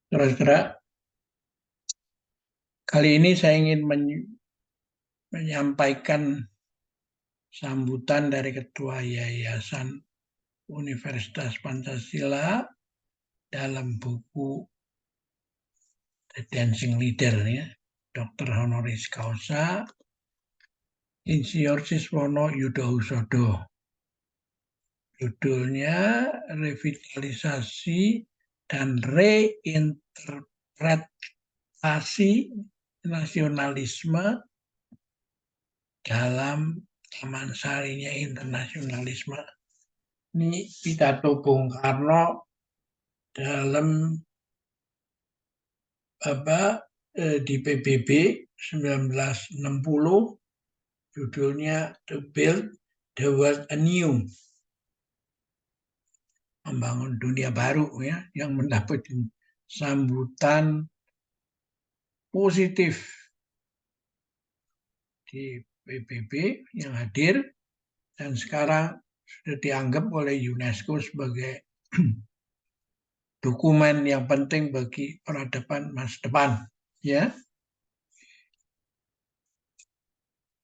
Saudara, kali ini saya ingin menyampaikan sambutan dari Ketua Yayasan Universitas Pancasila dalam buku The Dancing Leader, ya, Dr. Honoris Causa Insinyur Siswono Yudhohusodo. Judulnya Revitalisasi dan Reinterpretasi Nasionalisme dalam Taman Sarinya Internasionalisme. Ini pidato Bung Karno dalam di PBB 1960, judulnya To Build the World Anew, membangun dunia baru, ya, yang mendapat sambutan positif di PBB yang hadir, dan sekarang sudah dianggap oleh UNESCO sebagai dokumen yang penting bagi peradaban masa depan, ya.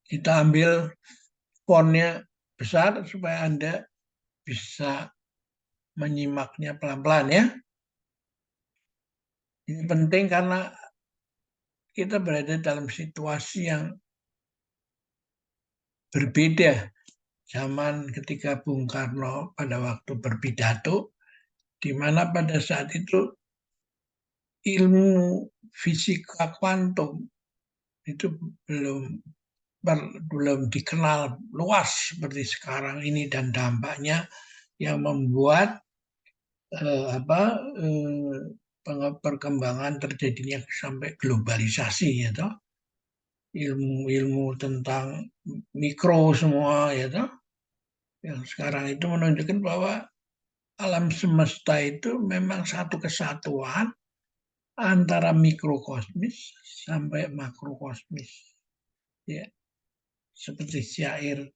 Kita ambil fontnya besar supaya Anda bisa menyimaknya pelan-pelan, ya. Ini penting karena kita berada dalam situasi yang berbeda. Zaman ketika Bung Karno pada waktu berpidato, di mana pada saat itu ilmu fisika kuantum itu belum dikenal luas seperti sekarang ini, dan dampaknya yang membuat perkembangan terjadinya sampai globalisasi, ya toh. Ilmu-ilmu tentang mikro semua, ya toh, yang sekarang itu menunjukkan bahwa alam semesta itu memang satu kesatuan antara mikrokosmis sampai makrokosmis, ya. Seperti syair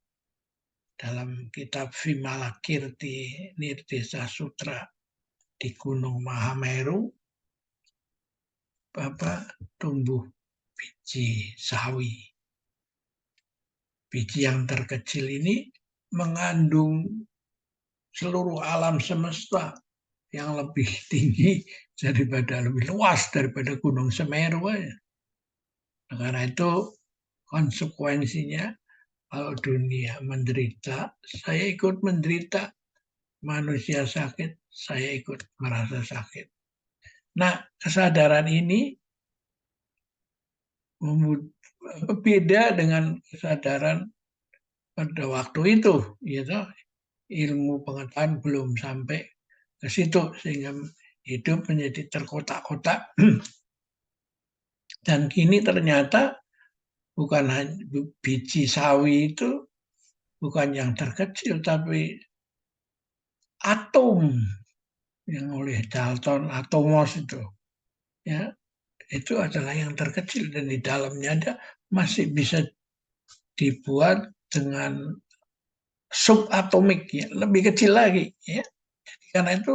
dalam kitab Vimalakirti Nirdesa Sutra, di Gunung Mahameru tumbuh biji sawi. Biji yang terkecil ini mengandung seluruh alam semesta yang lebih tinggi lebih luas daripada Gunung Semeru. Nah, karena itu konsekuensinya, kalau dunia menderita, saya ikut menderita. Manusia sakit, saya ikut merasa sakit. Nah, kesadaran ini beda dengan kesadaran pada waktu itu, gitu. Ilmu pengetahuan belum sampai ke situ, sehingga hidup menjadi terkotak-kotak. Dan kini ternyata bukan hanya biji sawi itu bukan yang terkecil, tapi atom yang oleh Dalton, atomos itu, ya, itu adalah yang terkecil, dan di dalamnya ada masih bisa dibuat dengan subatomik, ya, lebih kecil lagi, ya. Karena itu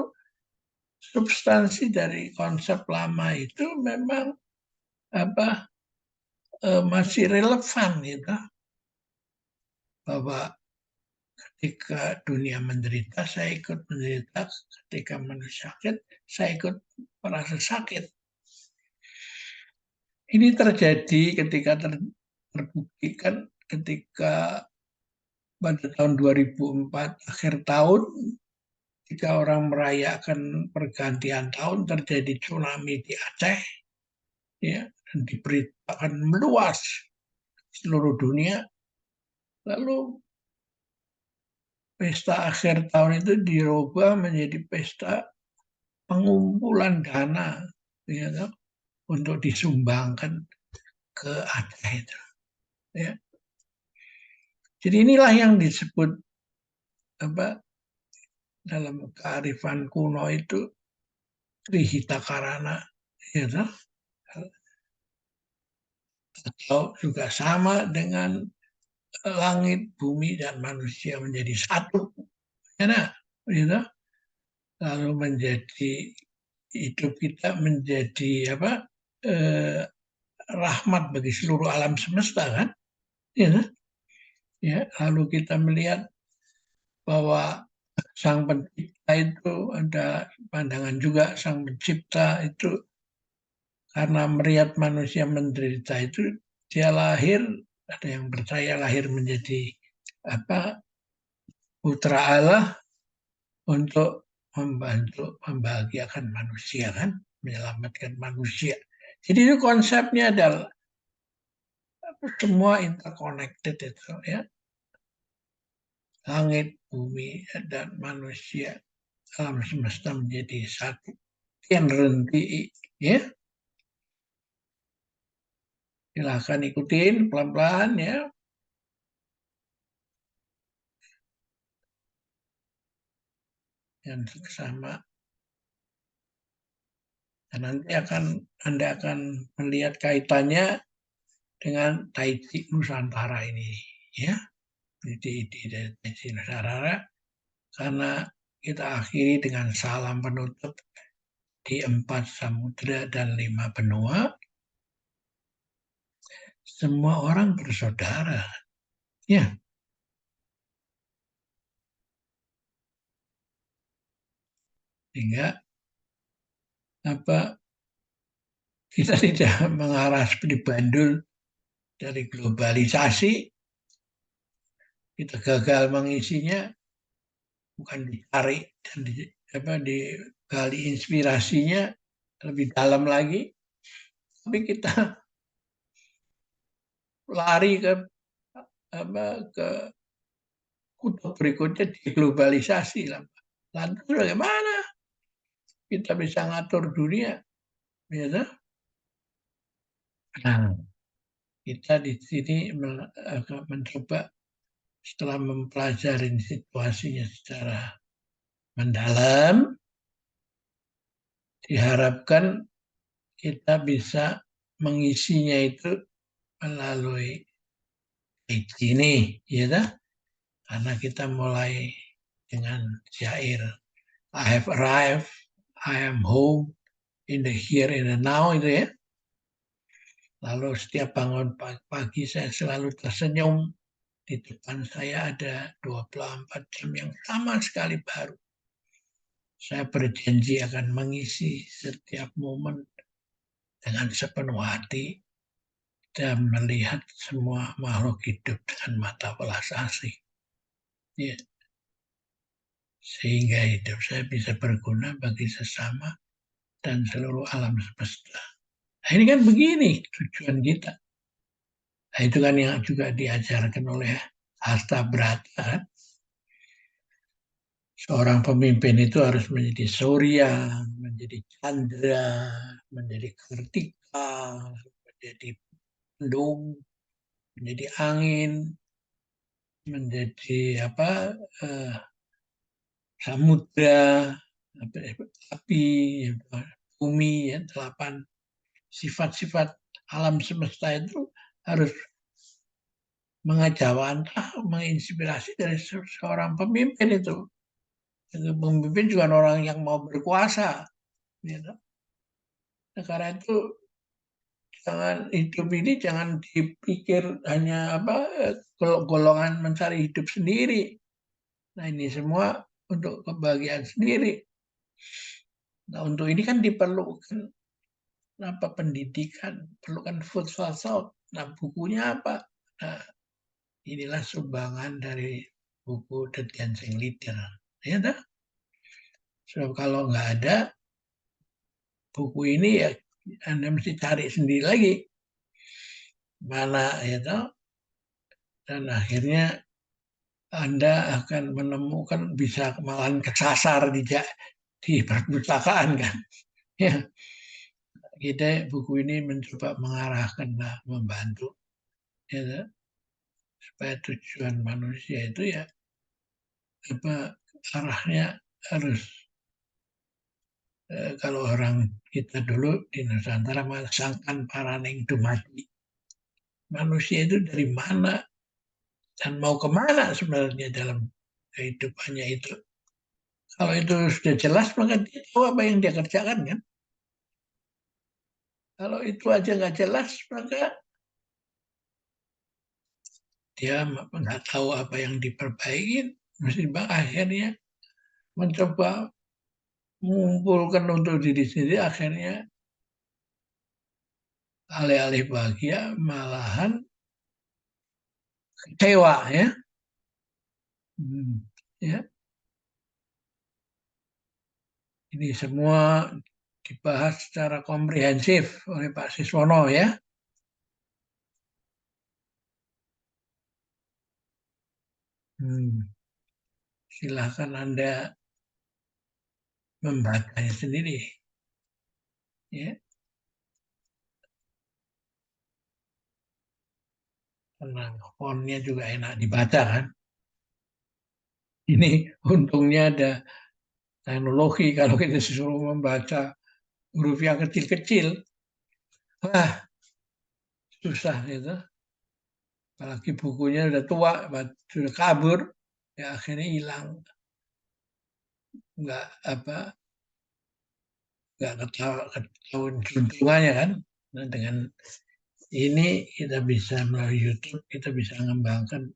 substansi dari konsep lama itu memang masih relevan, gitu. Bahwa ketika dunia menderita, saya ikut menderita. Ketika manusia sakit, saya ikut merasa sakit. Ini terjadi ketika terbuktikan ketika pada tahun 2004, akhir tahun, ketika orang merayakan pergantian tahun, terjadi tsunami di Aceh, ya, dan diberitakan meluas seluruh dunia. Lalu pesta akhir tahun itu dirubah menjadi pesta pengumpulan dana, ya, untuk disumbangkan ke Aceh itu, ya. Jadi inilah yang disebut dalam kearifan kuno itu Trihita Karana, ya, atau juga sama dengan langit, bumi, dan manusia menjadi satu, ya, gitu. Lalu menjadi hidup kita menjadi rahmat bagi seluruh alam semesta kan, ya, ya. Lalu kita melihat bahwa Sang Pencipta itu ada pandangan juga Sang Pencipta itu karena melihat manusia menderita itu dia lahir, ada yang percaya lahir menjadi putra Allah untuk membantu membahagiakan manusia kan, menyelamatkan manusia. Jadi itu konsepnya adalah semua interconnected itu ya, langit, bumi dan manusia, alam semesta menjadi satu. Yang berhenti ya, silahkan ikutin pelan-pelan ya. Yang sama. Dan nanti Anda akan melihat kaitannya dengan Taiji Nusantara ini, ya. Ide dari Taiji Nusantara, karena kita akhiri dengan salam penutup di 4 samudera dan 5 benua. Semua orang bersaudara, ya. Sehingga kita tidak mengarah seperti bandul dari globalisasi. Kita gagal mengisinya, bukan dicari dan digali inspirasinya lebih dalam lagi, tapi kita lari ke kutub berikutnya di globalisasi. Lantas bagaimana kita bisa ngatur dunia? Ya, nah, kita di sini mencoba setelah mempelajari situasinya secara mendalam, diharapkan kita bisa mengisinya itu melalui ini, ya, karena kita mulai dengan syair I have arrived, I am home in the here in the now itu ya. Lalu setiap bangun pagi saya selalu tersenyum, di depan saya ada 24 jam yang sama sekali baru. Saya berjanji akan mengisi setiap momen dengan sepenuh hati dan melihat semua makhluk hidup dengan mata welas asih. Ya. Sehingga hidup saya bisa berguna bagi sesama dan seluruh alam semesta. Nah, ini kan begini tujuan kita. Nah, itu kan yang juga diajarkan oleh Hartabrata. Seorang pemimpin itu harus menjadi surya, menjadi chandra, menjadi kartika, menjadi mendung, menjadi angin, menjadi samudra, api, bumi, ya, 8 sifat-sifat alam semesta itu harus mengejawantah, menginspirasi dari seorang pemimpin itu. Pemimpin juga orang yang mau berkuasa. Gitu. Nah, karena itu hidup ini jangan dipikir hanya golongan mencari hidup sendiri. Nah, ini semua untuk kebahagiaan sendiri. Nah, untuk ini kan diperlukan pendidikan, perlukan food for thought. Nah, bukunya apa? Nah, inilah sumbangan dari buku The Dancing Leader. Ya, dah? So, kalau nggak ada buku ini ya Anda mesti cari sendiri lagi mana ya toh, dan akhirnya Anda akan menemukan bisa malahan kesasar di perpustakaan kan. Ya, kita buku ini mencoba mengarahkan, membantu ya, supaya tujuan manusia itu ya arahnya harus kalau orang kita dulu di Nusantara sangkan paraning dumadi. Manusia itu dari mana dan mau kemana sebenarnya dalam kehidupannya itu. Kalau itu sudah jelas, maka dia tahu apa yang dia kerjakan kan. Kalau itu aja nggak jelas, maka dia nggak tahu apa yang diperbaiki. Mesti akhirnya mencoba mengumpulkan untuk diri sendiri, akhirnya alih-alih bahagia malahan kecewa ya. Ya, ini semua dibahas secara komprehensif oleh Pak Siswono ya. Silahkan Anda membacanya sendiri. Ya, karena fontnya juga enak dibaca kan. Ini untungnya ada teknologi. Kalau kita disuruh membaca huruf yang kecil-kecil, wah susah gitu. Apalagi bukunya udah tua, sudah kabur, ya akhirnya hilang, nggak apa, nggak ketahuan keuntungannya kan. Nah, dengan ini kita bisa melalui YouTube kita bisa mengembangkan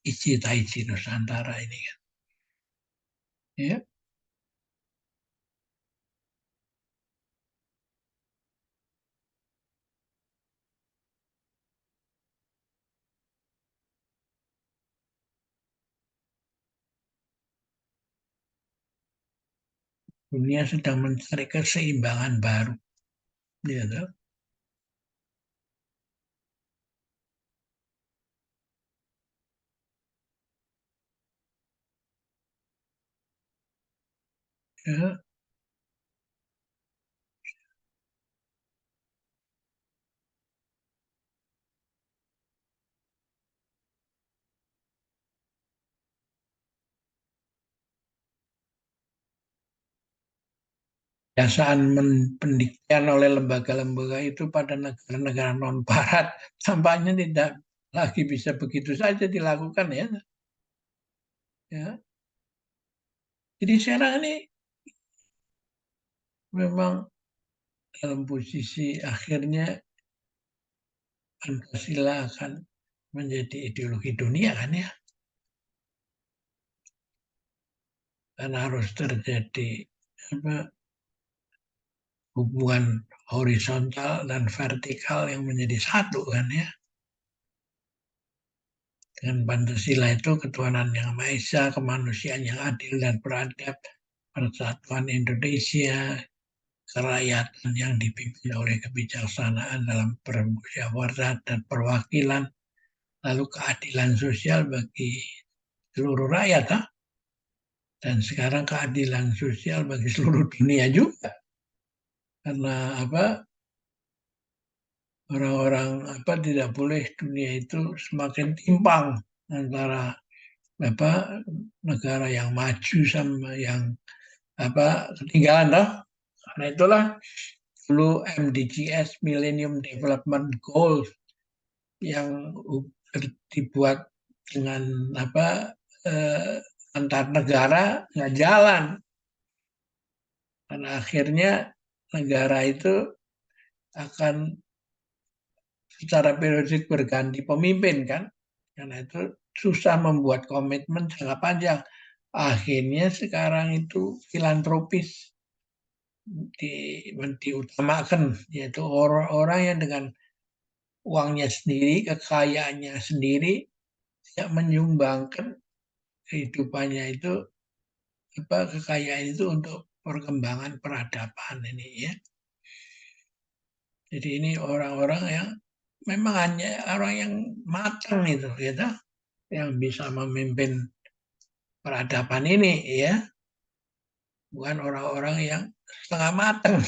Ichi Taichi Nusantara ini kan. Ya, dunia sedang mencari keseimbangan baru. Ya, ya, kebiasaan pendidikan oleh lembaga-lembaga itu pada negara-negara non-barat tampaknya tidak lagi bisa begitu saja dilakukan ya. Ya. Jadi sekarang ini memang dalam posisi akhirnya Pancasila akan menjadi ideologi dunia kan ya. Karena harus terjadi apa, hubungan horizontal dan vertikal yang menjadi satu kan ya. Dengan Pancasila itu ketuhanan yang Maha Esa, kemanusiaan yang adil dan beradab, persatuan Indonesia, kerakyatan yang dipimpin oleh kebijaksanaan dalam bermusyawarah dan perwakilan, lalu keadilan sosial bagi seluruh rakyat, ha? Dan sekarang keadilan sosial bagi seluruh dunia juga, karena apa, orang-orang apa tidak boleh dunia itu semakin timpang antara apa negara yang maju sama yang apa ketinggalan loh. Karena itulah dulu MDGs Millennium Development Goals yang dibuat dengan apa antar negara nggak jalan karena akhirnya negara itu akan secara periodik berganti pemimpin kan karena itu susah membuat komitmen jangka panjang akhirnya sekarang itu filantropis di, diutamakan yaitu orang-orang yang dengan uangnya sendiri kekayaannya sendiri tidak menyumbangkan kehidupannya itu apa kekayaan itu untuk perkembangan peradaban ini ya. Jadi ini orang-orang yang memang hanya orang yang matang itu gitu yang bisa memimpin peradaban ini ya, bukan orang-orang yang setengah matang.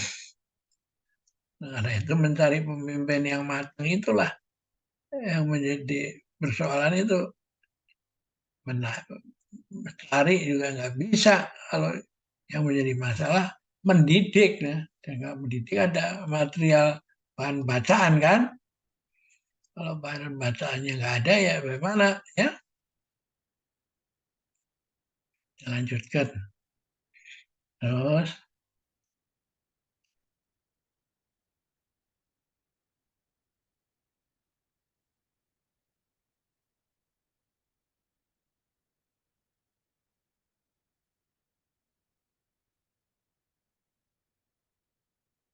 Nah, karena itu mencari pemimpin yang matang itulah yang menjadi persoalan itu mencari juga nggak bisa kalau yang menjadi masalah mendidik ya. Dan kalau mendidik ada material bahan bacaan kan. Kalau bahan bacaannya nggak ada ya bagaimana ya. Lanjutkan. Terus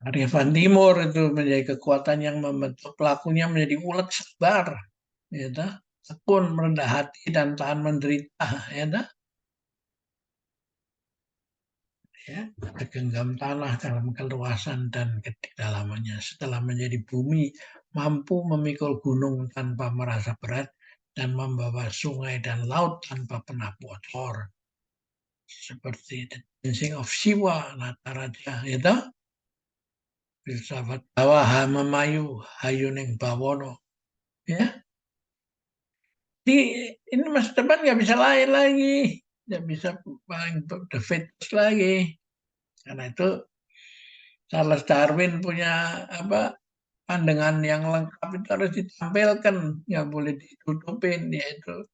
Arifan Timur itu menjadi kekuatan yang membentuk pelakunya menjadi ulet sabar, ya toh? Tekun, merendah hati dan tahan menderita, ya toh? Ya, tergenggam tanah dalam keluasan dan kedalamannya. Setelah menjadi bumi, mampu memikul gunung tanpa merasa berat dan membawa sungai dan laut tanpa pernah bocor. Seperti The Dancing of Siwa, Nataraja, ya toh? Filsafat bawah memayu hayuning bawono, ya. Di ini masa depan nggak bisa lain lagi, nggak bisa paling the fitness lagi. Karena itu Charles Darwin punya apa pandangan yang lengkap itu harus ditampilkan, nggak boleh ditutupin, yaitu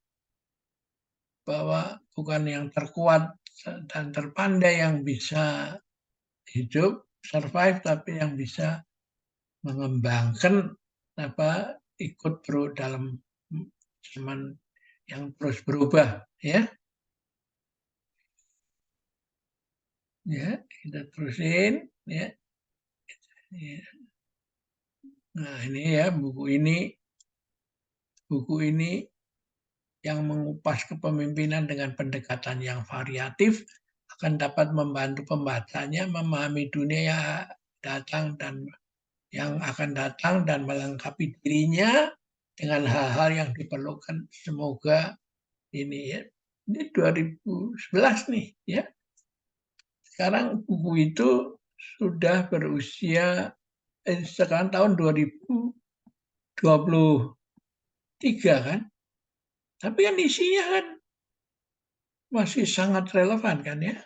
bahwa bukan yang terkuat dan terpandai yang bisa hidup survive, tapi yang bisa mengembangkan apa ikut dalam zaman yang terus berubah, ya. Ya, kita terusin, ya. Ya. Nah, ini ya buku ini yang mengupas kepemimpinan dengan pendekatan yang variatif akan dapat membantu pembacanya memahami dunia yang datang dan yang akan datang dan melengkapi dirinya dengan hal-hal yang diperlukan. Semoga ini ya. Ini 2011 nih, ya. Sekarang buku itu sudah berusia sekarang tahun 2023 kan. Tapi kan isinya kan masih sangat relevan kan ya.